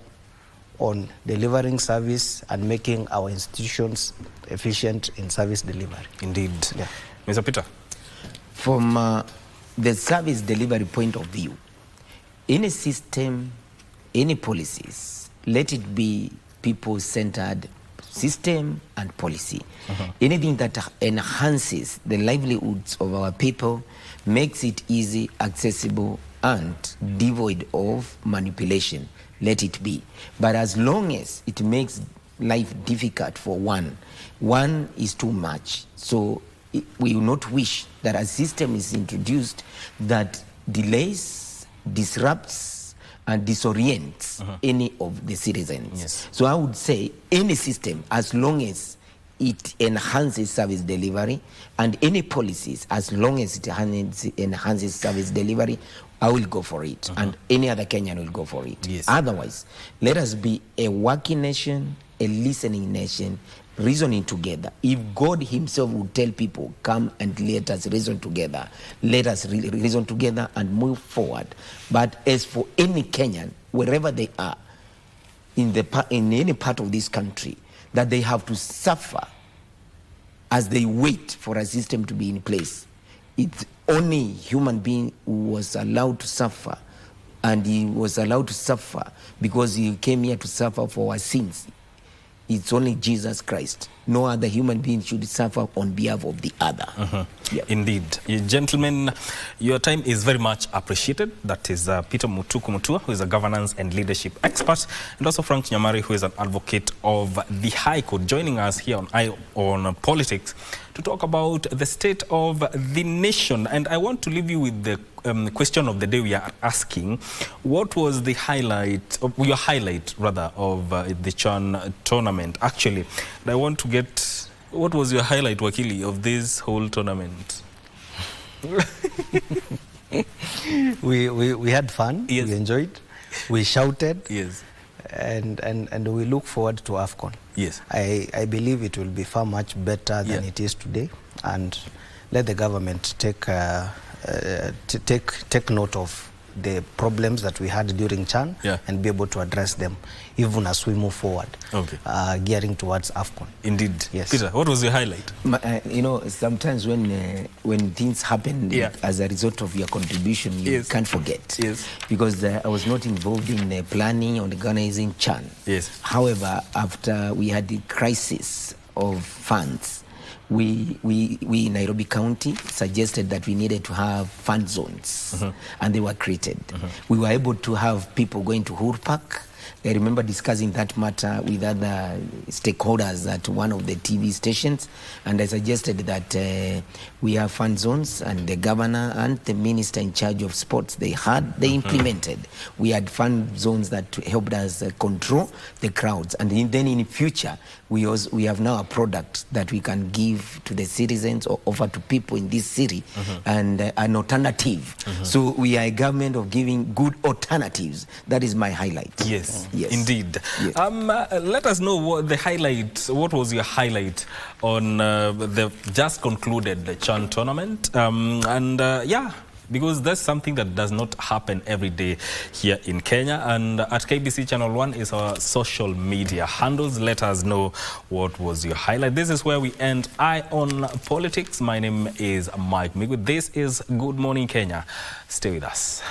on delivering service and making our institutions efficient in service delivery. Indeed. Yeah. Mr. Peter? From the service delivery point of view, any system, any policies, let it be people-centered system and policy. Anything that enhances the livelihoods of our people, makes it easy, accessible, and devoid of manipulation, let it be. But as long as it makes life difficult for one is too much. So we will not wish that a system is introduced that delays, disrupts, and disorients any of the citizens. Yes. So I would say any system, as long as it enhances service delivery, and any policies, as long as it enhances service delivery, I will go for it, and any other Kenyan will go for it. Yes. Otherwise, let us be a working nation, a listening nation, reasoning together. If God himself would tell people, come and let us reason together, let us reason together and move forward. But as for any Kenyan, wherever they are, in any part of this country, that they have to suffer as they wait for a system to be in place. It's only human being who was allowed to suffer, and he was allowed to suffer because he came here to suffer for our sins. It's only Jesus Christ. No other human being should suffer on behalf of the other. Yep. Indeed. You gentlemen, your time is very much appreciated. That is Peter Mutuku Mutua, who is a governance and leadership expert, and also Frank Nyamari, who is an advocate of the High Court, joining us here on Politics to talk about the state of the nation. And I want to leave you with the question of the day we are asking. What was the highlight, your highlight rather, of the CHAN tournament? Actually, and I want to get, what was your highlight, Wakili, of this whole tournament? We had fun. Yes. We enjoyed. We shouted. Yes. And we look forward to AFCON. Yes. I believe it will be far much better than it is today, and let the government take note of the problems that we had during CHAN and be able to address them even as we move forward, gearing towards AFCON. Indeed. Yes. Peter, what was your highlight? You know, sometimes when things happen as a result of your contribution, you can't forget. Yes. Because I was not involved in planning or organizing CHAN. Yes. However, after we had the crisis of funds, we in Nairobi County suggested that we needed to have fund zones, and they were created. We were able to have people going to Uhuru Park. I remember discussing that matter with other stakeholders at one of the TV stations, and I suggested that we have fun zones, and the governor and the minister in charge of sports, they implemented. We had fun zones that helped us control the crowds, and then in the future, we have now a product that we can give to the citizens or offer to people in this city, and an alternative. So we are a government of giving good alternatives. That is my highlight. Yes. Yes. Indeed. Yes. Let us know what the highlight. What was your highlight on the just concluded CHAN tournament? Because that's something that does not happen every day here in Kenya. And at KBC Channel 1 is our social media handles. Let us know what was your highlight. This is where we end Eye on Politics. My name is Mike Migu. This is Good Morning Kenya. Stay with us.